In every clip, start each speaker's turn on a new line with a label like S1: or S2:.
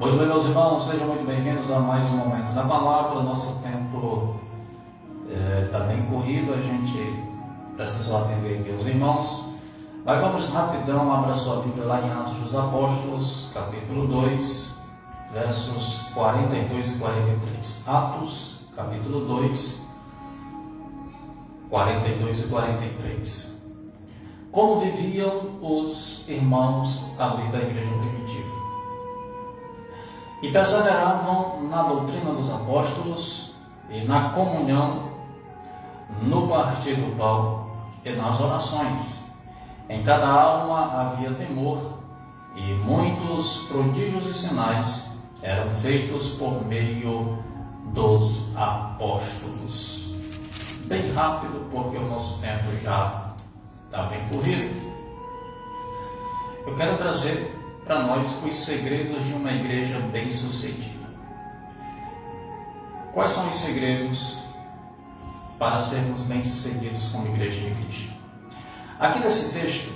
S1: Muito bem, meus irmãos, sejam muito bem-vindos a mais um Momento da Palavra. Nosso tempo está bem corrido, a gente precisou atender aqui os irmãos. Mas vamos rapidão, abra sua Bíblia lá em Atos dos Apóstolos, capítulo 2, versos 42 e 43. Atos, capítulo 2, 42 e 43. Como viviam os irmãos ali da igreja primitiva? E perseveravam na doutrina dos apóstolos e na comunhão, no partir do pão e nas orações. Em cada alma havia temor, e muitos prodígios e sinais eram feitos por meio dos apóstolos. Bem rápido, porque o nosso tempo já está bem corrido. Eu quero trazer para nós os segredos de uma igreja bem-sucedida. Quais são os segredos para sermos bem-sucedidos como igreja de Cristo? Aqui nesse texto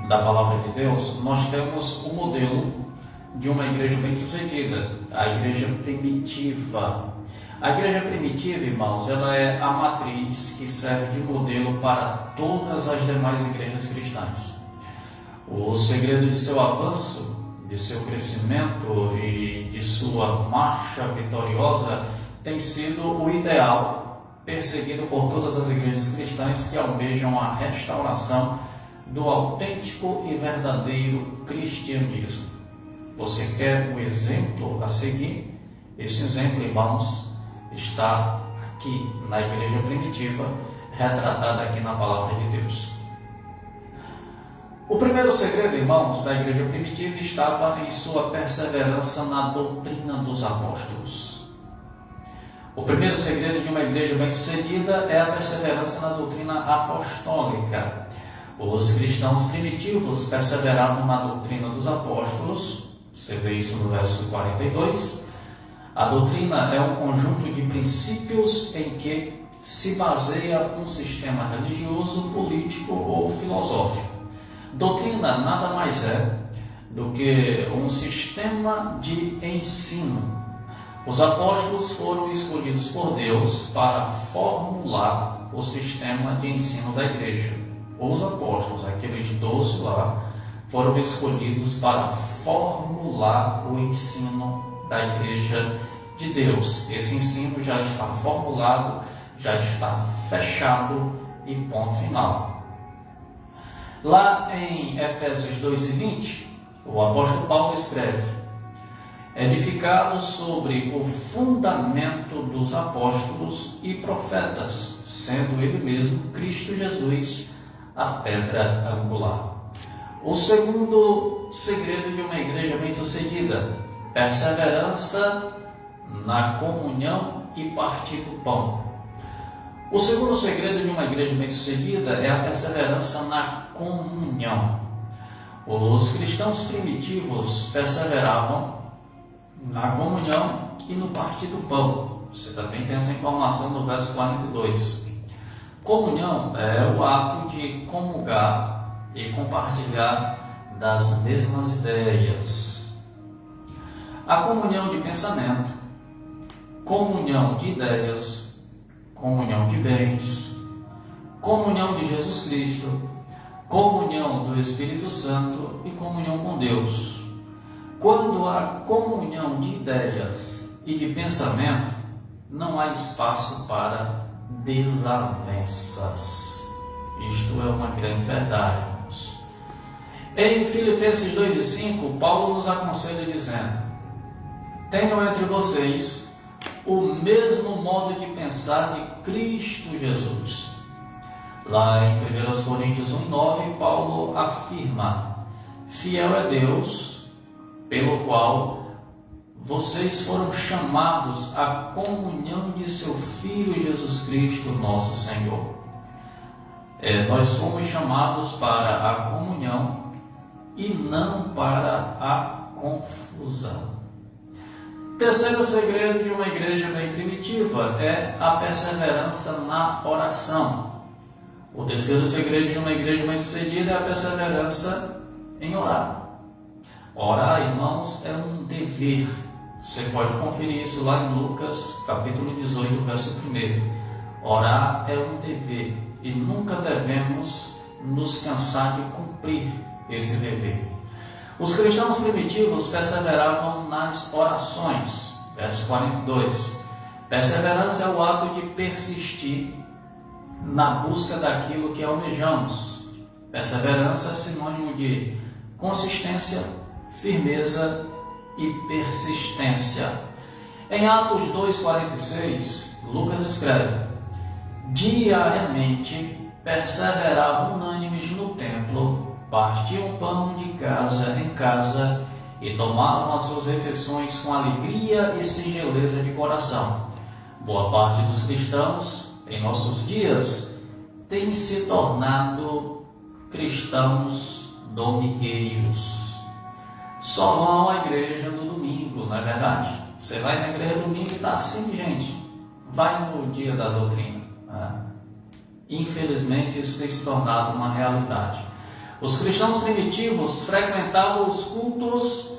S1: da Palavra de Deus, nós temos o modelo de uma igreja bem-sucedida, a igreja primitiva. A igreja primitiva, irmãos, ela é a matriz que serve de modelo para todas as demais igrejas cristãs. O segredo de seu avanço, de seu crescimento e de sua marcha vitoriosa tem sido o ideal perseguido por todas as igrejas cristãs que almejam a restauração do autêntico e verdadeiro cristianismo. Você quer um exemplo a seguir? Esse exemplo, irmãos, está aqui na igreja primitiva, retratada aqui na Palavra de Deus. O primeiro segredo, irmãos, da igreja primitiva estava em sua perseverança na doutrina dos apóstolos. O primeiro segredo de uma igreja bem-sucedida é a perseverança na doutrina apostólica. Os cristãos primitivos perseveravam na doutrina dos apóstolos. Você vê isso no verso 42. A doutrina é um conjunto de princípios em que se baseia um sistema religioso, político ou filosófico. Doutrina nada mais é do que um sistema de ensino. Os apóstolos foram escolhidos por Deus para formular o sistema de ensino da igreja. Os apóstolos, aqueles 12 lá, foram escolhidos para formular o ensino da igreja de Deus. Esse ensino já está formulado, já está fechado e ponto final. Lá em Efésios 2:20, o apóstolo Paulo escreve: edificado sobre o fundamento dos apóstolos e profetas, sendo ele mesmo, Cristo Jesus, a pedra angular. O segundo segredo de uma igreja bem-sucedida: perseverança na comunhão e partir do pão. O segundo segredo de uma igreja bem-sucedida é a perseverança na comunhão. Os cristãos primitivos perseveravam na comunhão e no partir do pão. Você também tem essa informação no verso 42. Comunhão é o ato de comungar e compartilhar das mesmas ideias. A comunhão de pensamento, comunhão de ideias, comunhão de bens, comunhão de Jesus Cristo, comunhão do Espírito Santo e comunhão com Deus. Quando há comunhão de ideias e de pensamento, não há espaço para desavenças. Isto é uma grande verdade, irmãos. Em Filipenses 2:5, Paulo nos aconselha dizendo: tenham entre vocês o mesmo modo de pensar de Cristo Jesus. Lá em 1 Coríntios 1:9, Paulo afirma: fiel é Deus, pelo qual vocês foram chamados à comunhão de seu Filho Jesus Cristo, nosso Senhor. Nós fomos chamados para a comunhão e não para a confusão. Terceiro segredo de uma igreja bem primitiva é a perseverança na oração. O terceiro segredo de uma igreja bem-sucedida é a perseverança em orar. Orar, irmãos, é um dever. Você pode conferir isso lá em Lucas, capítulo 18, verso 1. Orar é um dever e nunca devemos nos cansar de cumprir esse dever. Os cristãos primitivos perseveravam nas orações. Verso 42. Perseverança é o ato de persistir na busca daquilo que almejamos. Perseverança é sinônimo de consistência, firmeza e persistência. Em Atos 2,46, Lucas escreve: diariamente perseveravam unânimes no templo, partiam pão de casa em casa e tomavam as suas refeições com alegria e singeleza de coração. Boa parte dos cristãos, em nossos dias, tem se tornado cristãos domingueiros. Só vão à igreja no domingo, não é verdade? Você vai na igreja no domingo e está assim, gente. Vai no dia da doutrina. Né? Infelizmente, isso tem se tornado uma realidade. Os cristãos primitivos frequentavam os cultos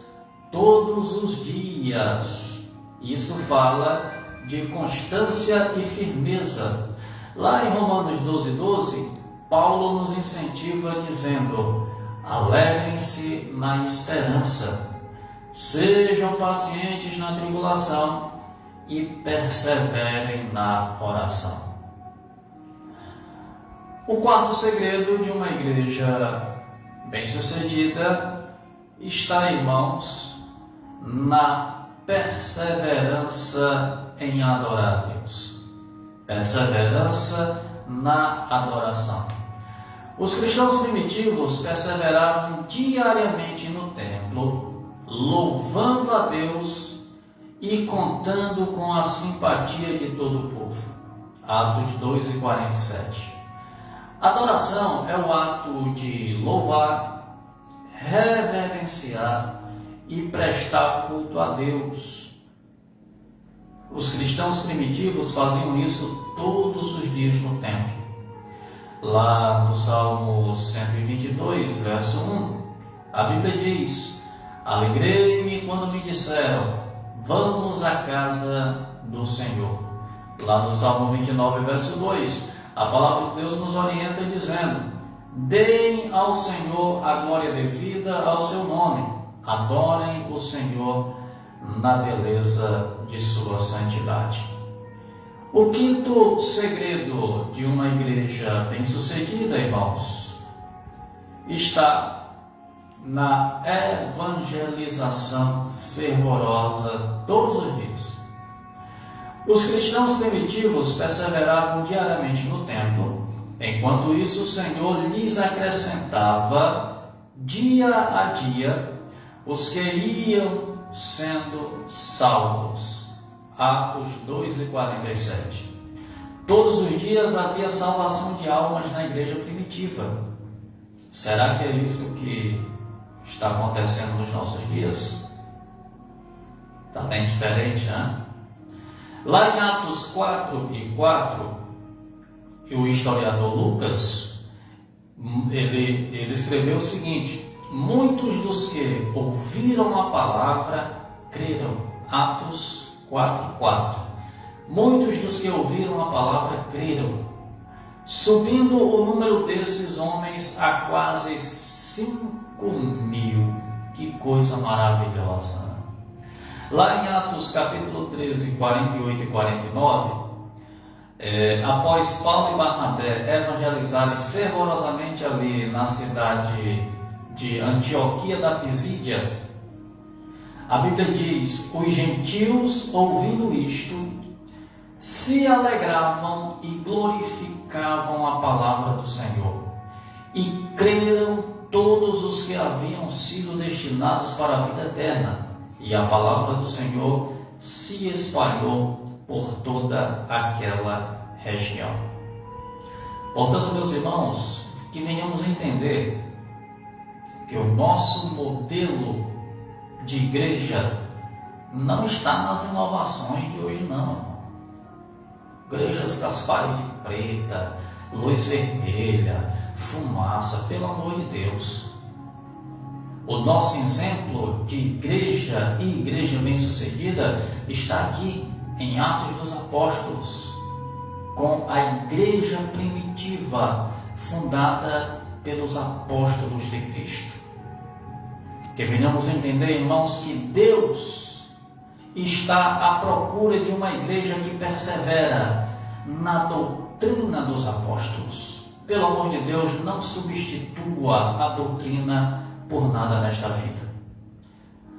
S1: todos os dias. Isso fala de constância e firmeza. Lá em Romanos 12:12, Paulo nos incentiva dizendo: alegrem-se na esperança, sejam pacientes na tribulação e perseverem na oração. O quarto segredo de uma igreja bem-sucedida está, irmãos, na perseverança em adorar a Deus. Perseverança na adoração. Os cristãos primitivos perseveravam diariamente no templo, louvando a Deus e contando com a simpatia de todo o povo. Atos 2:47. Adoração é o ato de louvar, reverenciar e prestar culto a Deus. Os cristãos primitivos faziam isso todos os dias no templo. Lá no Salmo 122, verso 1, a Bíblia diz: alegrei-me quando me disseram, vamos à casa do Senhor. Lá no Salmo 29, verso 2, a palavra de Deus nos orienta dizendo: deem ao Senhor a glória devida ao seu nome, adorem o Senhor na beleza de sua santidade. O quinto segredo de uma igreja bem-sucedida, irmãos, está na evangelização fervorosa todos os dias. Os cristãos primitivos perseveravam diariamente no templo, enquanto isso o Senhor lhes acrescentava dia a dia os que iam sendo salvos. Atos 2:47. Todos os dias havia salvação de almas na igreja primitiva. Será que é isso que está acontecendo nos nossos dias? Está bem diferente, né? Lá em Atos 4:4, o historiador Lucas, ele escreveu o seguinte: muitos dos que ouviram a palavra creram. Atos 4:4. Muitos dos que ouviram a palavra creram, subindo o número desses homens a quase 5.000. Que coisa maravilhosa! Lá em Atos capítulo 13, 48 e 49, após Paulo e Barnabé evangelizarem fervorosamente ali na cidade de Antioquia da Pisídia, a Bíblia diz: os gentios, ouvindo isto, se alegravam e glorificavam a palavra do Senhor, e creram todos os que haviam sido destinados para a vida eterna, e a palavra do Senhor se espalhou por toda aquela região. Portanto, meus irmãos, que venhamos entender que o nosso modelo de igreja não está nas inovações de hoje, não. Igrejas com as paredes preta, luz vermelha, fumaça, pelo amor de Deus. O nosso exemplo de igreja e igreja bem-sucedida está aqui em Atos dos Apóstolos, com a igreja primitiva fundada pelos apóstolos de Cristo. Que venhamos entender, irmãos, que Deus está à procura de uma igreja que persevera na doutrina dos apóstolos. Pelo amor de Deus, não substitua a doutrina por nada nesta vida.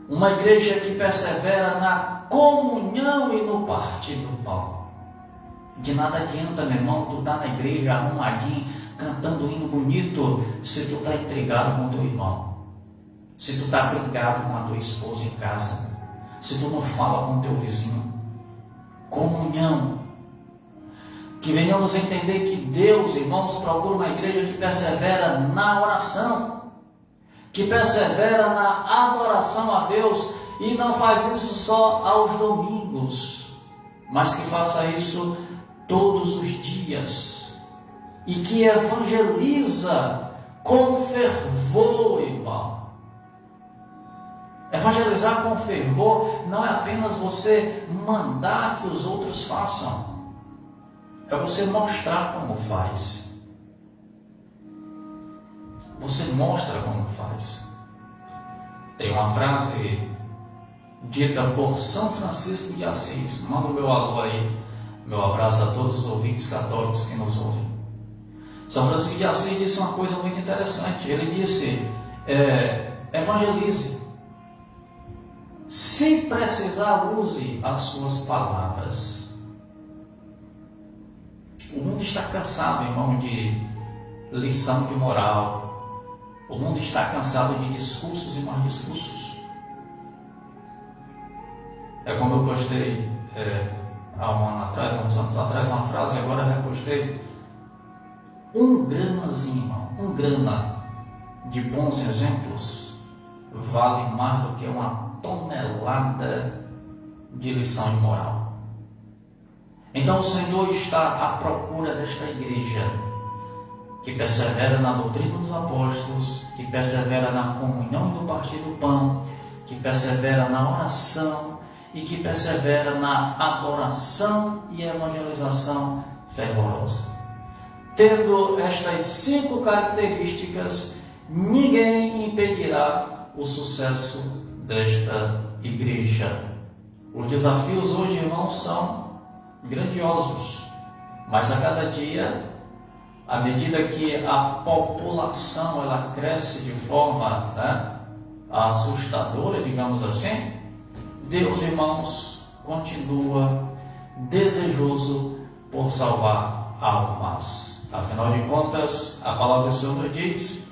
S1: Uma igreja que persevera na comunhão e no partir do pão. De nada adianta, meu irmão, tu tá na igreja arrumadinho, cantando hino bonito, se tu tá intrigado com teu irmão, se tu tá brigado com a tua esposa em casa, se tu não fala com teu vizinho. Comunhão. Que venhamos entender que Deus, irmãos, procura uma igreja que persevera na oração, que persevera na adoração a Deus, e não faz isso só aos domingos, mas que faça isso todos os dias, e que evangeliza com fervor, irmão. Evangelizar com fervor não é apenas você mandar que os outros façam, é você mostrar como faz. Você mostra como faz. Tem uma frase dita por São Francisco de Assis. Manda o meu alô aí, meu abraço a todos os ouvintes católicos que nos ouvem. São Francisco de Assis disse uma coisa muito interessante. Ele disse, evangelize. Se precisar, use as suas palavras. O mundo está cansado, irmão, de lição de moral. O mundo está cansado de discursos e mais discursos. É como eu postei há um ano atrás, há uns anos atrás, uma frase, e agora eu repostei. Um gramazinho, irmão, um grama de bons exemplos vale mais do que uma tonelada de lição de moral. Então o Senhor está à procura desta igreja que persevera na doutrina dos apóstolos, que persevera na comunhão e no partir do pão, que persevera na oração e que persevera na adoração e evangelização fervorosa. Tendo estas 5 características, ninguém impedirá o sucesso desta igreja. Os desafios hoje, irmãos, são grandiosos, mas a cada dia, à medida que a população ela cresce de forma assustadora, digamos assim, Deus, irmãos, continua desejoso por salvar almas. Afinal de contas, a palavra do Senhor nos diz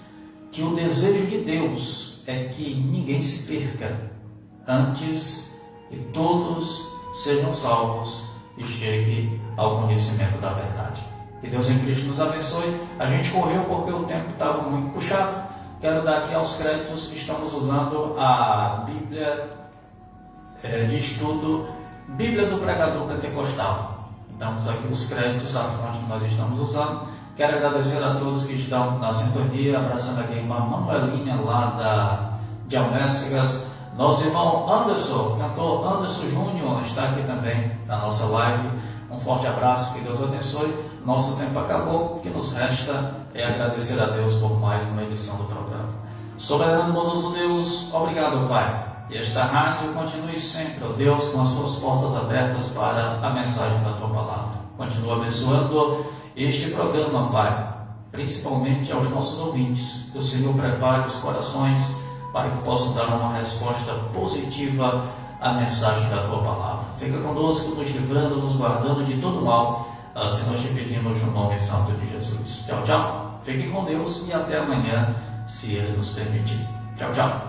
S1: que o desejo de Deus é que ninguém se perca, antes que todos sejam salvos e chegue ao conhecimento da verdade. Que Deus em Cristo nos abençoe. A gente correu porque o tempo estava muito puxado. Quero dar aqui aos créditos. Estamos usando a Bíblia de estudo, Bíblia do Pregador Pentecostal. Damos aqui os créditos, a fonte que nós estamos usando. Quero agradecer a todos que estão na sintonia, abraçando aqui a irmã Manuelinha lá de Almécigas. Nosso irmão Anderson, cantor Anderson Júnior, está aqui também na nossa live. Um forte abraço, que Deus abençoe. Nosso tempo acabou, o que nos resta é agradecer a Deus por mais uma edição do programa. Soberano bondoso Deus, obrigado, Pai. E esta rádio continue sempre, ó Deus, com as suas portas abertas para a mensagem da Tua Palavra. Continua abençoando este programa, Pai, principalmente aos nossos ouvintes. Que o Senhor prepare os corações para que possam dar uma resposta positiva à mensagem da Tua Palavra. Fica conosco, nos livrando, nos guardando de todo mal. Assim nós te pedimos no nome santo de Jesus. Tchau, tchau. Fiquem com Deus e até amanhã, se Ele nos permitir. Tchau, tchau.